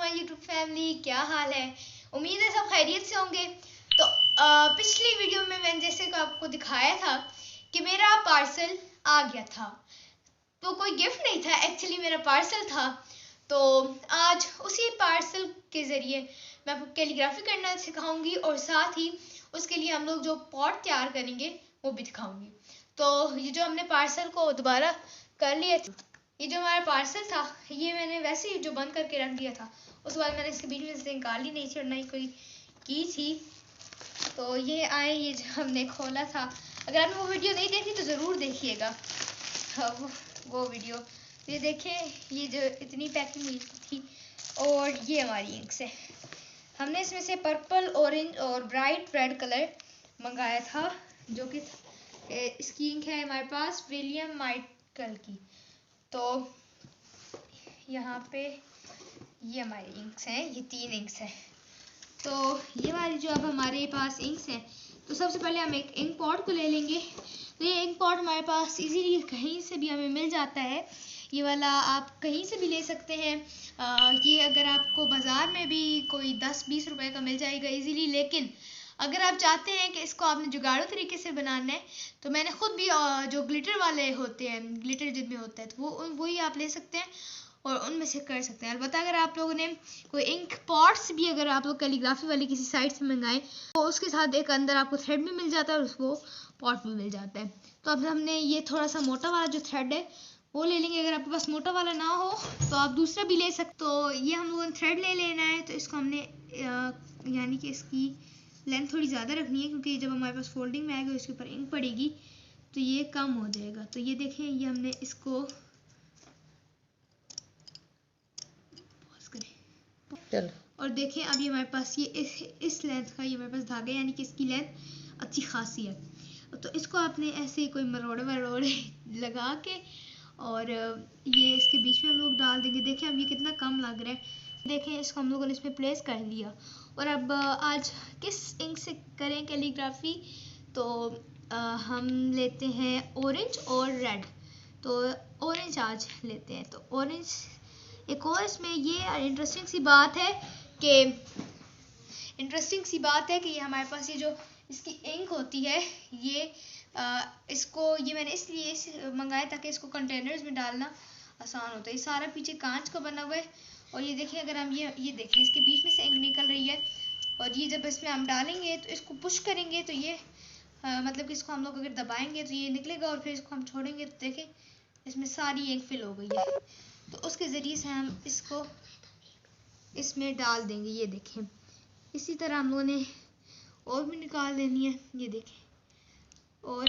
My YouTube family, क्या हाल है। उम्मीद है सब खैरियत से होंगे। तो पिछली वीडियो में मैंने जैसे कि आपको दिखाया था कि मेरा पार्सल आ गया था। तो कोई गिफ्ट नहीं था, एक्चुअली मेरा पार्सल था। तो आज उसी पार्सल के ज़रिए मैं आपको कैलीग्राफी करना सिखाऊंगी और साथ ही उसके लिए हम लोग जो पॉट तैयार करेंगे वो भी दिखाऊंगी। तो ये जो हमने पार्सल को दोबारा कर लिया था, ये जो हमारा पार्सल था ये मैंने वैसे ही जो बंद करके रख दिया था, उसके बाद मैंने इसके बीच में से निकाली नहीं थी और नहीं कोई की थी। तो ये आए, ये जो हमने खोला था, अगर आपने वो वीडियो नहीं देखी तो ज़रूर देखिएगा वो वीडियो। ये देखें, ये जो इतनी पैकिंग हुई थी और ये हमारी इंक्स है। हमने इसमें से पर्पल, ऑरेंज और ब्राइट रेड कलर मंगाया था, जो कि इसकी इंक है हमारे पास विलियम माइकल की। तो यहाँ पे ये हमारी इंक्स हैं, ये 3 इंक्स हैं। तो ये वाली जो अब हमारे पास इंक्स हैं, तो सबसे पहले हम एक इंक पॉट को ले लेंगे। तो ये इंक पॉट हमारे पास इजीली कहीं से भी हमें मिल जाता है। ये वाला आप कहीं से भी ले सकते हैं। ये अगर आपको बाज़ार में भी कोई 10-20 रुपए का मिल जाएगा इजीली। लेकिन अगर आप चाहते हैं कि इसको आपने जुगाड़ू तरीके से बनाना है, तो मैंने खुद भी जो ग्लिटर वाले होते हैं, ग्लिटर जिनमें होता है, तो वही आप ले सकते हैं और उनमें से कर सकते हैं। अलबत्ता अगर आप लोगों ने कोई इंक पॉट्स भी अगर आप लोग कैलीग्राफी वाली किसी साइट से मंगाएं, तो उसके साथ एक अंदर आपको थ्रेड भी मिल जाता है और उसको पॉट भी मिल जाता है। तो अब हमने ये थोड़ा सा मोटा वाला जो थ्रेड है वो ले लेंगे। अगर आपके पास मोटा वाला ना हो तो आप दूसरा भी ले सकते। तो ये हम लोगों ने थ्रेड ले लेना है। तो इसको हमने यानी कि इसकी लेंथ थोड़ी ज़्यादा रखनी है, क्योंकि जब हमारे पास फोल्डिंग में आएगा इसके ऊपर इंक पड़ेगी तो ये कम हो जाएगा। तो ये देखें, ये हमने इसको चलो और देखें, अब ये हमारे पास ये इस लेंथ का ये हमारे पास धागा, यानी कि इसकी लेंथ अच्छी खासी है। तो इसको आपने ऐसे कोई मरोड़े वरोड़े लगा के और ये इसके बीच में हम लोग डाल देंगे। देखें अब ये कितना कम लग रहा है। देखें, इसको हम लोगों ने इसमें प्लेस कर लिया। और अब आज किस इंक से करें कैलीग्राफी, तो हम लेते हैं ऑरेंज और रेड। तो ऑरेंज आज लेते हैं। तो ऑरेंज, एक और इसमें ये इंटरेस्टिंग सी बात है कि ये हमारे पास ये जो इसकी इंक होती है, ये इसको ये मैंने इसलिए मंगाया ताकि इसको कंटेनर्स में डालना आसान होता है। ये सारा पीछे कांच का बना हुआ है और ये देखें, अगर हम ये देखें, इसके बीच में से इंक निकल रही है और ये जब इसमें हम डालेंगे तो इसको पुश करेंगे तो ये मतलब कि इसको हम लोग अगर दबाएंगे तो ये निकलेगा और फिर इसको हम छोड़ेंगे तो देखें इसमें सारी इंक फिल हो गई है। तो उसके ज़रिए से हम इसको इसमें डाल देंगे। ये देखें, इसी तरह हम लोगों ने और भी निकाल देनी है। ये देखें, और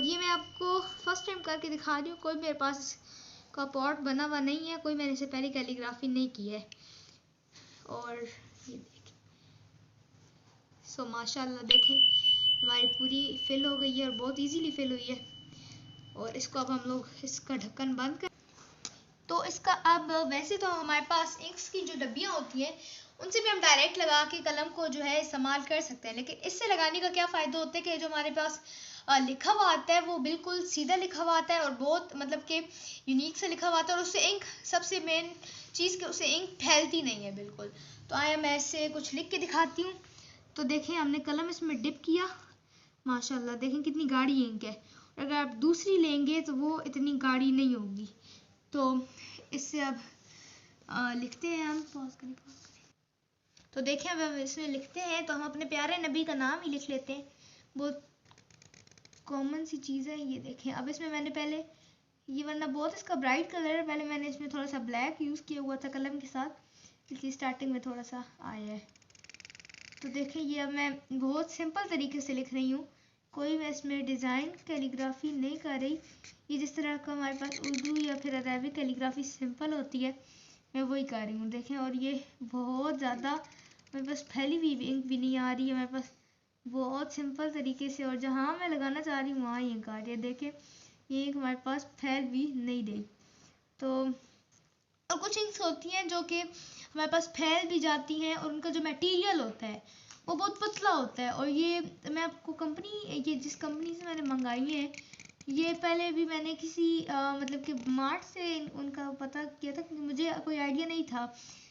ये मैं आपको फर्स्ट टाइम करके दिखा रही हूँ। कोई मेरे पास का पॉट बना हुआ नहीं है, कोई मैंने इससे पहले कैलीग्राफी नहीं की है। और ये देखें, सो माशाल्लाह देखें हमारी पूरी फिल हो गई है और बहुत इजीली फिल हुई है। और इसको अब हम लोग इसका ढक्कन बंद कर, तो इसका अब वैसे तो हमारे पास इंक्स की जो डब्बियाँ होती हैं उनसे भी हम डायरेक्ट लगा के कलम को जो है इस्तेमाल कर सकते हैं। लेकिन इससे लगाने का क्या फ़ायदा होता है कि जो हमारे पास लिखा हुआ आता है वो बिल्कुल सीधा लिखा हुआ आता है और बहुत मतलब कि यूनिक से लिखा हुआ आता है। और उससे इंक, सबसे मेन चीज़ कि उससे इंक फैलती नहीं है बिल्कुल। तो आया मैं ऐसे कुछ लिख के दिखाती हूँ। तो देखें, हमने कलम इसमें डिप किया, माशाल्लाह देखें कितनी गाढ़ी इंक है। और अगर आप दूसरी लेंगे तो वो इतनी गाढ़ी नहीं होगी। तो इससे अब लिखते हैं हम, पॉज करें। तो देखें, अब हम इसमें लिखते हैं तो हम अपने प्यारे नबी का नाम ही लिख लेते हैं, बहुत कॉमन सी चीज़ है। ये देखें, अब इसमें मैंने पहले ये, वरना बहुत इसका ब्राइट कलर है, पहले मैंने इसमें थोड़ा सा ब्लैक यूज़ किया हुआ था कलम के साथ, इसलिए स्टार्टिंग में थोड़ा सा आया है। तो देखें, ये अब मैं बहुत सिंपल तरीके से लिख रही हूँ, कोई मैं इसमें डिज़ाइन कैलीग्राफी नहीं कर रही। ये जिस तरह का हमारे पास उर्दू या फिर अरबी कैलीग्राफी सिंपल होती है, मैं वही कर रही हूँ। देखें, और ये बहुत ज़्यादा मेरे पास फैली हुई इंक भी नहीं आ रही है, मेरे पास बहुत सिंपल तरीके से, और जहाँ मैं लगाना चाह रही हूँ वहाँ ही इंक आ रही है। देखें, ये इंक हमारे पास फैल भी नहीं रही। तो और कुछ इंक्स होती हैं जो कि हमारे पास फैल भी जाती हैं और उनका जो मटेरियल होता है वो बहुत पतला होता है। और ये मैं आपको कंपनी, ये जिस कंपनी से मैंने मंगाई है, ये पहले भी मैंने किसी मतलब कि मार्ट से उनका पता किया था, क्योंकि मुझे कोई आइडिया नहीं था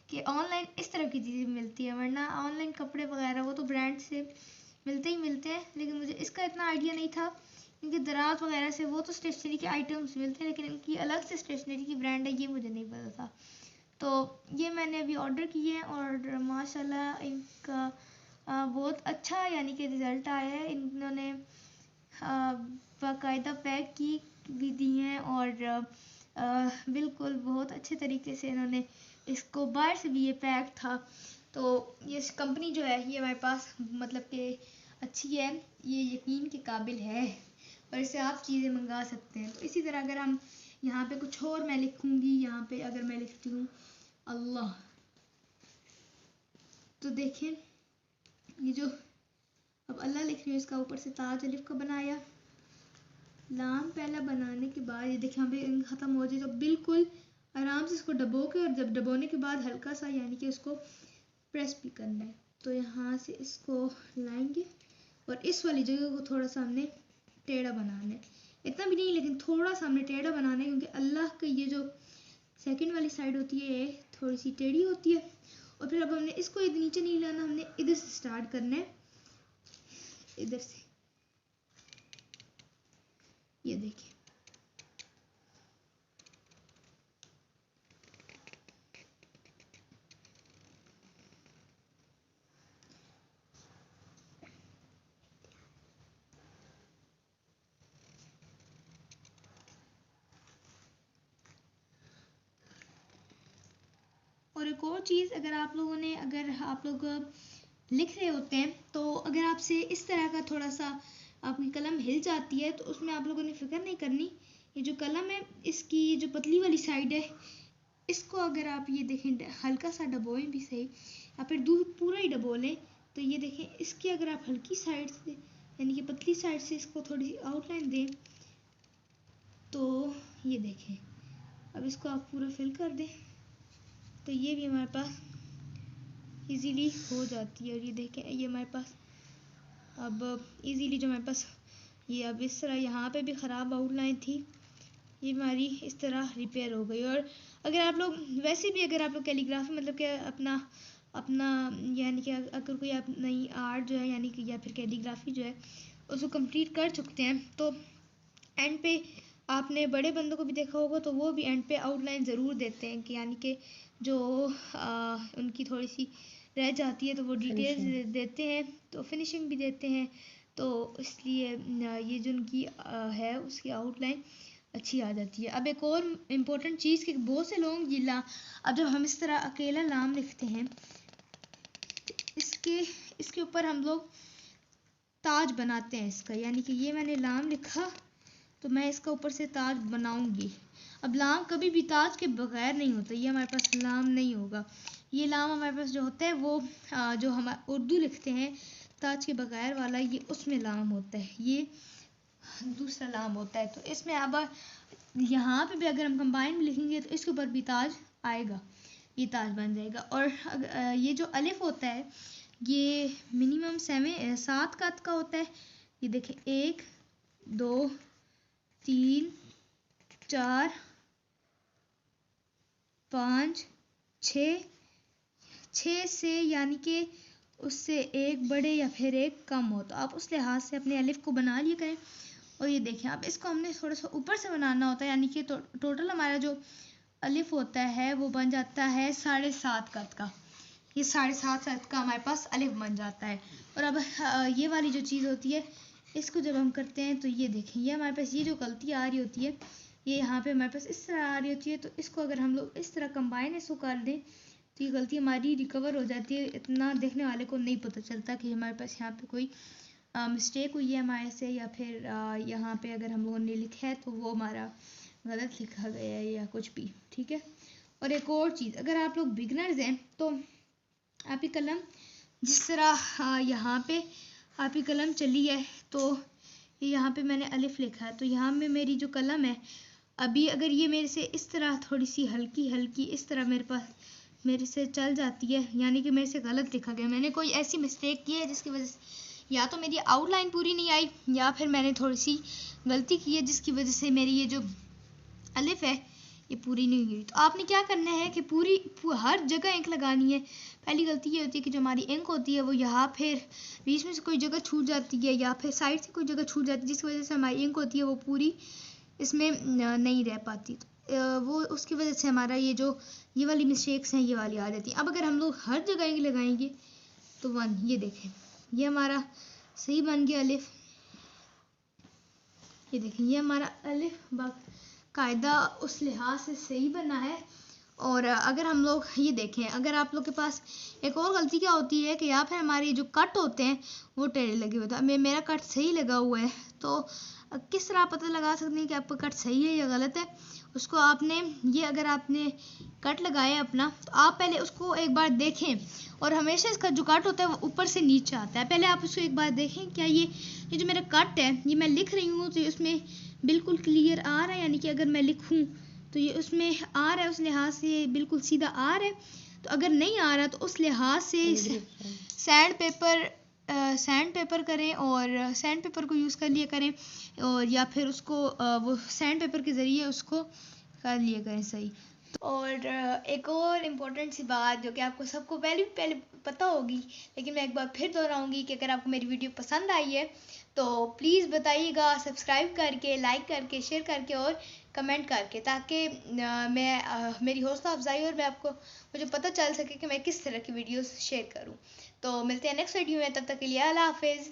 कि ऑनलाइन इस तरह की चीज़ें मिलती है, वरना ऑनलाइन कपड़े वगैरह वो तो ब्रांड से मिलते ही मिलते हैं, लेकिन मुझे इसका इतना आइडिया नहीं था, क्योंकि दराज वगैरह से वो तो स्टेशनरी के आइटम्स मिलते हैं, लेकिन इनकी अलग से स्टेशनरी की ब्रांड है, ये मुझे नहीं पता था। तो ये मैंने अभी ऑर्डर किए हैं और माशाल्लाह इनका बहुत अच्छा यानी कि रिज़ल्ट आया है। इन्होंने बाकायदा पैक की भी दी हैं और बिल्कुल बहुत अच्छे तरीके से इन्होंने इसको, बाहर से भी ये पैक था, तो ये कंपनी जो है ये हमारे पास मतलब कि अच्छी है, ये यकीन के काबिल है और इससे आप चीज़ें मंगा सकते हैं। तो इसी तरह अगर हम यहाँ पे कुछ और मैं लिखूँगी, यहाँ पे अगर मैं लिखती हूँ अल्लाह, तो देखें ये जो अब अल्लाह लिख रही हूँ, इसका ऊपर से ताज अलिफ का बनाया, लाम पहला बनाने के बाद ये देखिए यहाँ पे ख़त्म हो जाए, तो बिल्कुल आराम से इसको डबो के, और जब डबोने के बाद हल्का सा यानी कि उसको प्रेस भी करना है, तो यहाँ से इसको लाएंगे और इस वाली जगह को थोड़ा सा हमने टेढ़ा बनाना है, इतना भी नहीं लेकिन थोड़ा सा हमने टेढ़ा बनाना है, क्योंकि अल्लाह का ये जो सेकंड वाली साइड होती है थोड़ी सी टेढ़ी होती है। और फिर अब हमने इसको इधर नीचे नहीं लाना, हमने इधर से स्टार्ट करना है, इधर से, ये देखिए और एक और चीज़, अगर आप लोगों ने, अगर आप लोग लिख रहे होते हैं तो अगर आपसे इस तरह का थोड़ा सा आपकी कलम हिल जाती है, तो उसमें आप लोगों ने फिक्र नहीं करनी, ये जो कलम है इसकी जो पतली वाली साइड है, इसको अगर आप ये देखें हल्का सा डबोएं भी सही, या फिर दूध पूरा ही डबो लें, तो ये देखें इसकी अगर आप हल्की साइड से यानी कि पतली साइड से इसको थोड़ी सी आउटलाइन दें, तो ये देखें अब इसको आप पूरा फिल कर दें, तो ये भी हमारे पास इजीली हो जाती है। और ये देखें ये हमारे पास अब इजीली जो हमारे पास ये अब इस तरह यहाँ पे भी ख़राब आउटलाइन थी, ये हमारी इस तरह रिपेयर हो गई। और अगर आप लोग वैसे भी अगर आप लोग कैलीग्राफी मतलब कि अपना यानी कि अगर कोई आप नई आर्ट जो है यानी कि या फिर कैलीग्राफी जो है उसको कंप्लीट कर चुकते हैं, तो एंड पे आपने बड़े बंदों को भी देखा होगा, तो वो भी एंड पे आउटलाइन ज़रूर देते हैं, कि यानी कि जो उनकी थोड़ी सी रह जाती है तो वो डिटेल्स देते हैं, तो फिनिशिंग भी देते हैं, तो इसलिए ये जो उनकी है उसकी आउटलाइन अच्छी आ जाती है। अब एक और इम्पोर्टेंट चीज़ कि बहुत से लोग ये अब जब हम इस तरह अकेला लाम लिखते हैं, इसके ऊपर हम लोग ताज बनाते हैं इसका, यानी कि ये मैंने लाम लिखा तो मैं इसका ऊपर से ताज बनाऊंगी। अब लाम कभी भी ताज के बगैर नहीं होता, ये हमारे पास लाम नहीं होगा, ये लाम हमारे पास जो होता है वो जो हम उर्दू लिखते हैं ताज के बगैर वाला, ये उसमें लाम होता है, ये दूसरा लाम होता है। तो इसमें अब यहाँ पे भी अगर हम कंबाइन में लिखेंगे तो इसके ऊपर भी ताज आएगा, ये ताज बन जाएगा। और ये जो अलिफ होता है ये मिनिमम 7 कद का होता है, ये देखें 1 2 3 4 5 6 से यानी कि उससे एक बड़े या फिर एक कम हो, तो आप उस लिहाज से अपने अलिफ को बना लिया करें। और ये देखें अब इसको हमने थोड़ा सा ऊपर से बनाना होता है, यानी कि टोटल हमारा जो अलिफ होता है वो बन जाता है 7.5 कद का, ये 7.5 कद का हमारे पास अलिफ बन जाता है। और अब ये वाली जो चीज़ होती है इसको जब हम करते हैं तो ये देखें ये हमारे पास ये जो गलती आ रही होती है ये यहाँ पे हमारे पास इस तरह आ रही होती है, तो इसको अगर हम लोग इस तरह कंबाइन इसको कर दें तो ये गलती हमारी रिकवर हो जाती है, इतना देखने वाले को नहीं पता चलता कि हमारे पास यहाँ पे कोई मिस्टेक हुई है हमारे से, या फिर यहाँ पे अगर हम लोगों ने लिखा है तो वो हमारा गलत लिखा गया है या कुछ भी, ठीक है। और एक और चीज़, अगर आप लोग बिगनर्स हैं तो आपकी कलम जिस तरह यहाँ पे आपकी कलम चली है, तो यहाँ पे मैंने अलिफ लिखा है, तो यहाँ में मेरी जो कलम है अभी अगर ये मेरे से इस तरह थोड़ी सी हल्की हल्की इस तरह मेरे से चल जाती है, यानी कि मेरे से गलत लिखा गया, मैंने कोई ऐसी मिस्टेक की है जिसकी वजह से या तो मेरी आउटलाइन पूरी नहीं आई या फिर मैंने थोड़ी सी गलती की है जिसकी वजह से मेरी ये जो अलिफ है ये पूरी नहीं हुई। तो आपने क्या करना है कि हर जगह इंक लगानी है। पहली गलती ये होती है कि जो हमारी इंक होती है वो यहाँ फिर बीच में से कोई जगह छूट जाती है या फिर साइड से कोई जगह छूट जाती है जिसकी वजह से हमारी इंक होती है वो पूरी इसमें नहीं रह पाती। तो वो उसकी वजह से हमारा ये वाली मिस्टेक्स हैं ये वाली आ जाती हैं। अब अगर हम लोग हर जगह इंक लगाएंगे तो ये देखें ये हमारा सही बन गया अलिफ। ये देखें ये हमारा अलिफ कायदा उस लिहाज से सही बना है। और अगर हम लोग ये देखें अगर आप लोग के पास एक और गलती क्या होती है कि यहाँ पर हमारे जो कट होते हैं वो टेढ़े लगे हुए थे। मेरा कट सही लगा हुआ है तो किस तरह पता लगा सकते हैं कि आपका कट सही है या गलत है। उसको आपने अगर आपने कट लगाया अपना तो आप पहले उसको एक बार देखें और हमेशा इसका जो कट होता है वो ऊपर से नीचे आता है। पहले आप उसको एक बार देखें क्या ये जो मेरा कट है ये मैं लिख रही हूँ तो उसमें बिल्कुल क्लियर आ रहा है, यानी कि अगर मैं लिखूँ तो ये उसमें आ रहा है उस लिहाज से बिल्कुल सीधा आ रहा है। तो अगर नहीं आ रहा तो उस लिहाज से सैंड पेपर करें और सैंड पेपर को यूज़ कर लिया करें और या फिर उसको वो सैंड पेपर के ज़रिए उसको कर लिया करें सही। और एक और इम्पोर्टेंट सी बात जो कि आपको सबको पहले पता होगी लेकिन मैं एक बार फिर दोहराऊंगी कि अगर आपको मेरी वीडियो पसंद आई है तो प्लीज़ बताइएगा सब्सक्राइब करके, लाइक करके, शेयर करके और कमेंट करके, ताकि मेरी हौसला अफजाई और मुझे पता चल सके कि मैं किस तरह की वीडियोस शेयर करूं। तो मिलते हैं नेक्स्ट वीडियो में, तब तक के लिए अल्लाह हाफिज़।